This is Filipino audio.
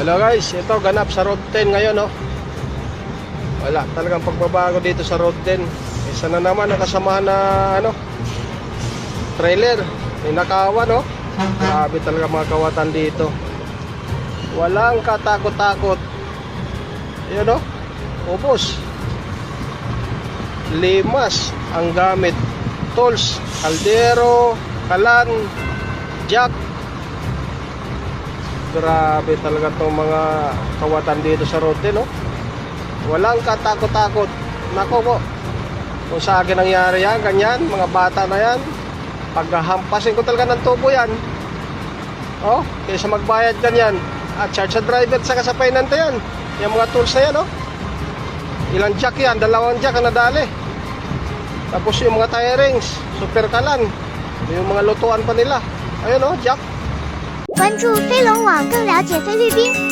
Hello guys, ito ganap sa Road 10 ngayon, no? Wala talagang pagbabago dito sa Road 10. Isa na naman ang kasamahan na trailer, may nakawa, no? Grabe talaga mga kawatan dito. Walang katakot-takot. Yun, no? Ubos. Limas ang gamit. Tools, kaldero, kalan, jack. Grabe talaga itong mga kawatan dito sa road din, no? Walang katakot-takot. Nako po, kung sa akin nangyari yan, ganyan, mga bata na yan, paghahampasin ko talaga ng tubo yan. Oh, kaysa magbayad ganyan. At charge sa driver sa kasapay nante yan. Yung mga tools na yan, no? Ilang jack yan, 2 jack ang nadali. Tapos yung mga tire rings, super kalan, yung mga lutuan pa nila. Ayun, no, jack. 关注飞龙网，更了解菲律宾。